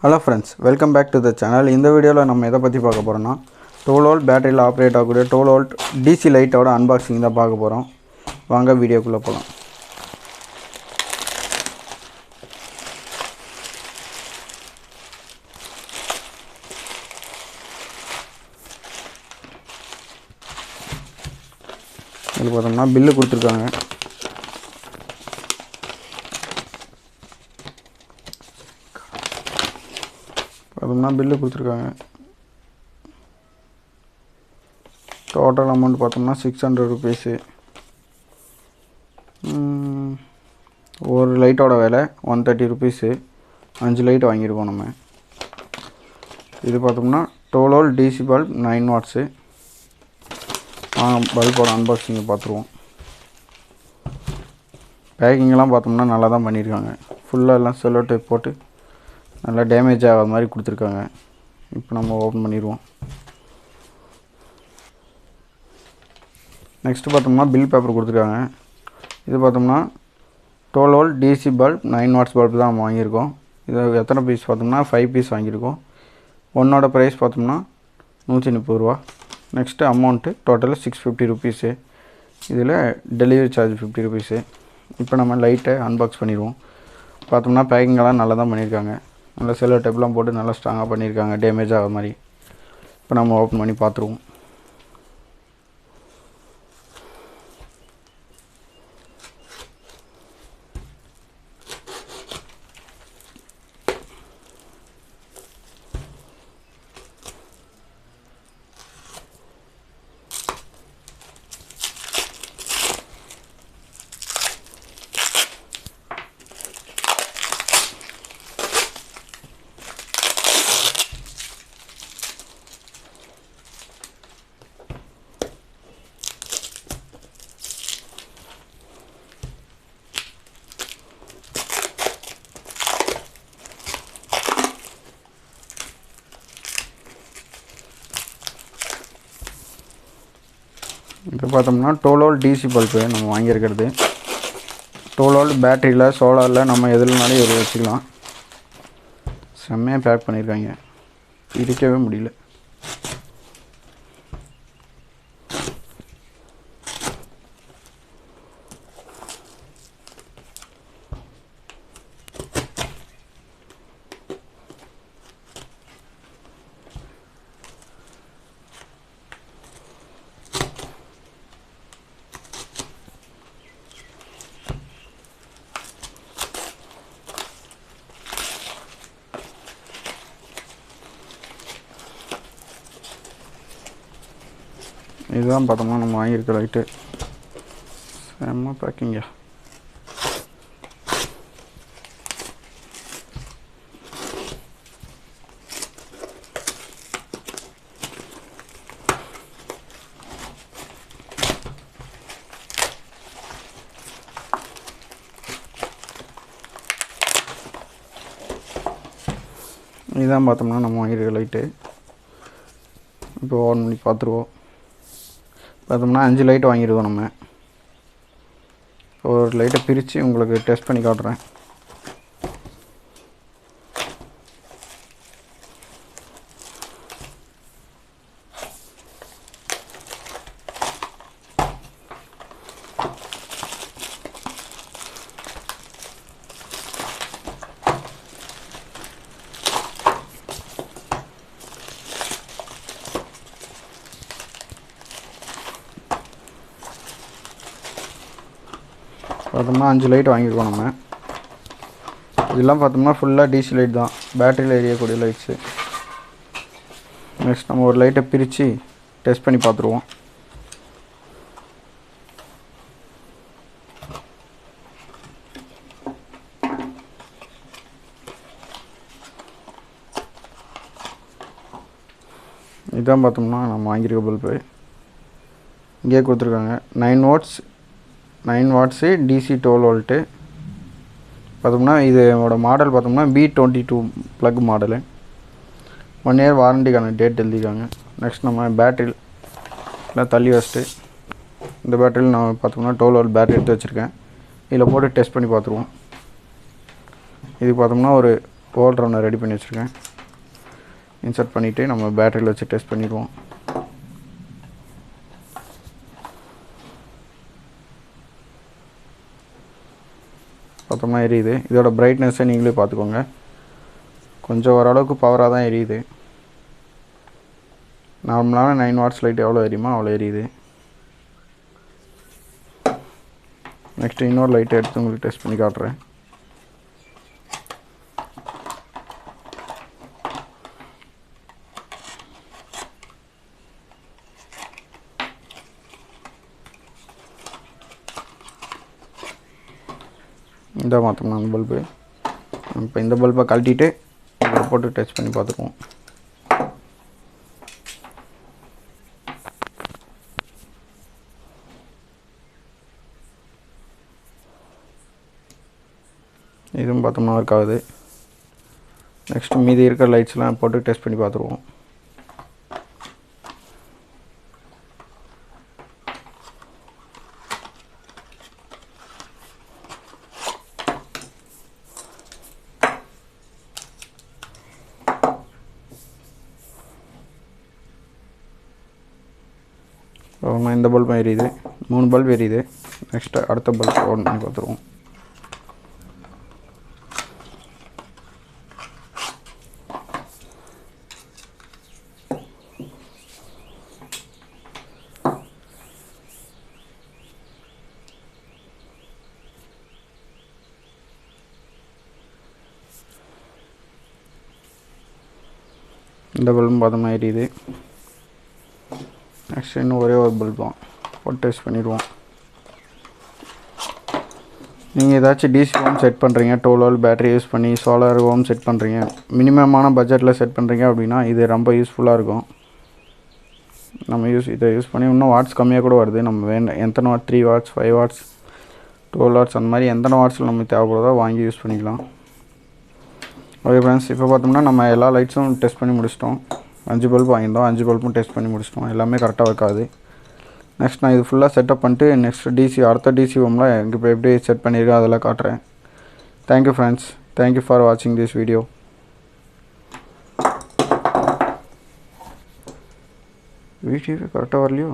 Hello friends, welcome back to the channel. In the video நம்ம எதை பத்தி பார்க்க போறோம்னா 12 volt பேட்டரியில ஆபரேட் ஆகக்கூடிய 12 volt DC லைட்டோட அன்பாக்சிங் தான் பார்க்க போறோம். வாங்க வீடியோக்குள்ள போலாம். இதுல பார்த்தோம்னா பில் கொடுத்திருக்காங்க. அதுனா பில் கொடுத்திருக்காங்க. டோட்டல் அமௌண்ட் பார்த்தோம்னா 600 rupees. ஒரு லைட்டோட விலை 130 rupees. 5 லைட் வாங்கியிருக்கோம் நம்ம. இது பார்த்தோம்னா 12 volt DC பல்ப் 9 watts. பல்போட அன்பாக்சிங்கை பார்த்துருவோம். பேக்கிங்லாம் பார்த்தோம்னா நல்லா தான் பண்ணியிருக்காங்க. ஃபுல்லாக எல்லாம் செல்லோ டேப் போட்டு நல்லா டேமேஜ் ஆகாத மாதிரி கொடுத்துருக்காங்க. இப்போ நம்ம ஓப்பன் பண்ணிடுவோம். நெக்ஸ்ட்டு பார்த்தோம்னா பில் பேப்பர் கொடுத்துருக்காங்க. இது பார்த்தோம்னா 12 volt DC bulb 9 watts bulb தான் நம்ம வாங்கியிருக்கோம். இது எத்தனை பீஸ் பார்த்தோம்னா 5 பீஸ் வாங்கியிருக்கோம். ஒன்னோட ப்ரைஸ் பார்த்தோம்னா 130 ரூபா. நெக்ஸ்ட்டு அமௌண்ட்டு டோட்டலாக 650 rupees. இதில் டெலிவரி சார்ஜ் 50 rupees. இப்போ நம்ம லைட்டை அன்பாக்ஸ் பண்ணிடுவோம். பார்த்தோம்னா பேக்கிங்கெல்லாம் நல்லா தான் பண்ணியிருக்காங்க. நல்லா செல்லோ டேப்லாம் போட்டு நல்லா ஸ்ட்ராங்காக பண்ணியிருக்காங்க, டேமேஜ் ஆகாத மாதிரி. இப்போ நம்ம ஓப்பன் பண்ணி பார்த்துருவோம். இப்போ பார்த்தோம்னா 12 volt DC பல்பு நம்ம வாங்கியிருக்கிறது. 12 volt பேட்டரியில் சோலாரில் நம்ம எதுலனாலும் இது வச்சுக்கலாம். செம்மையாக பேக் பண்ணியிருக்காங்க, இருக்கவே முடியல. இதுதான் பார்த்தோம்னா நம்ம வாங்கியிருக்க லைட்டு. செம்ம பேக்கிங்க. இதுதான் பார்த்தோம்னா நம்ம வாங்கியிருக்க லைட்டு. இப்போ ஆன் பண்ணி பார்த்துருவோம். பார்த்தோம்னா 5 லைட் வாங்கியிருக்கோம் நம்ம. ஒரு லைட்டை பிரித்து உங்களுக்கு டெஸ்ட் பண்ணி காட்டுறேன். பார்த்தோம்னா 5 லைட் வாங்கியிருக்கோம் நம்ம. இதெல்லாம் பார்த்தோம்னா ஃபுல்லாக DC லைட் தான், பேட்டரியில் எரியக்கூடிய லைட்ஸு. நெக்ஸ்ட் நம்ம ஒரு லைட்டை பிரித்து டெஸ்ட் பண்ணி பார்த்துருவோம். இதுதான் பார்த்தோம்னா நம்ம வாங்கியிருக்க பல்பு. இங்கே கொடுத்துருக்காங்க 9 watts DC 12 volt. பார்த்தோம்னா இதோட மாடல் பார்த்தோம்னா B22 ப்ளக் மாடலு. 1 year வாரண்டிக்கான டேட் எழுதியிருக்காங்க. நெக்ஸ்ட் நம்ம பேட்டரியில் தள்ளி வச்சுட்டு இந்த பேட்டரியில் நான் பார்த்தோம்னா 12 volt பேட்டரி எடுத்து வச்சுருக்கேன். இதில் போட்டு டெஸ்ட் பண்ணி பார்த்துருவோம். இது பார்த்தோம்னா ஒரு ஹோல்டர் ஒன்று ரெடி பண்ணி வச்சுருக்கேன். இன்சர்ட் பண்ணிவிட்டு நம்ம பேட்டரியில் வச்சு டெஸ்ட் பண்ணிடுவோம். பார்த்தோம்னா எரியுது. இதோட பிரைட்னஸை நீங்களே பார்த்துக்கோங்க. கொஞ்சம் ஓரளவுக்கு பவராக தான் எரியுது. நார்மலான 9 வாட்ஸ் லைட் எவ்வளோ எரியுமோ அவ்வளோ எரியுது. நெக்ஸ்ட்டு இன்னொரு லைட்டை எடுத்து உங்களுக்கு டெஸ்ட் பண்ணி காட்டுறேன். இந்த மாற்றோம்னா அந்த பல்பு. இப்போ இந்த பல்பை கழட்டிட்டு இதில் போட்டு டச் பண்ணி பார்த்துக்குவோம். இதுவும் பார்த்தோம்னா ஒர்க் ஆகுது. நெக்ஸ்ட்டு மீதி இருக்கிற லைட்ஸ்லாம் போட்டு டெஸ்ட் பண்ணி பார்த்துருவோம். இந்த பல்பும் எரியுது. 3 பல்ப் எரியுது. நெக்ஸ்ட்டு அடுத்த பல்ப் ஆன் பண்ணி பார்த்துருவோம். இந்த பல்பும் பார்த்தோம்னா எரியுது. நெக்ஸ்ட் இன்னும் ஒரே ஒரு பல்ப் தான் போட்டு டெஸ்ட் பண்ணிடுவோம். நீங்கள் ஏதாச்சும் டிசி ஹோம் செட் பண்ணுறீங்க, 12 வோல்ட் பேட்டரி யூஸ் பண்ணி சோலார் ஹோம் செட் பண்ணுறீங்க, மினிமமான பட்ஜெட்டில் செட் பண்ணுறீங்க அப்படின்னா இது ரொம்ப யூஸ்ஃபுல்லாக இருக்கும். நம்ம இதை யூஸ் பண்ணி இன்னும் வாட்ஸ் கம்மியாக கூட வருது. நம்ம எத்தனை வாட், 3 வாட்ஸ், 5 வாட்ஸ், 12 வாட்ஸ் அந்த மாதிரி எத்தனை வாட்ஸில் நமக்கு தேவைப்படுதோ வாங்கி யூஸ் பண்ணிக்கலாம். ஓகே ஃப்ரெண்ட்ஸ், இப்போ பார்த்தோம்னா நம்ம எல்லா லைட்ஸும் டெஸ்ட் பண்ணி முடிச்சிட்டோம். 5 பல்ப் வாங்கியிருந்தோம். 5 பல்பும் டெஸ்ட் பண்ணி முடிச்சிட்டோம். எல்லாமே கரெக்டாக இருக்காது. நெக்ஸ்ட் நான் இது ஃபுல்லாக செட்டப் பண்ணிட்டு நெக்ஸ்ட் அடுத்த டிசி ஹோமில் எனக்கு இப்போ எப்படி செட் பண்ணியிருக்கேன் அதெல்லாம் காட்டுறேன். Thank you friends. தேங்க்யூ ஃபார் வாட்சிங் திஸ் வீடியோ. வீடியோவே கரெக்டாக வரலையோ?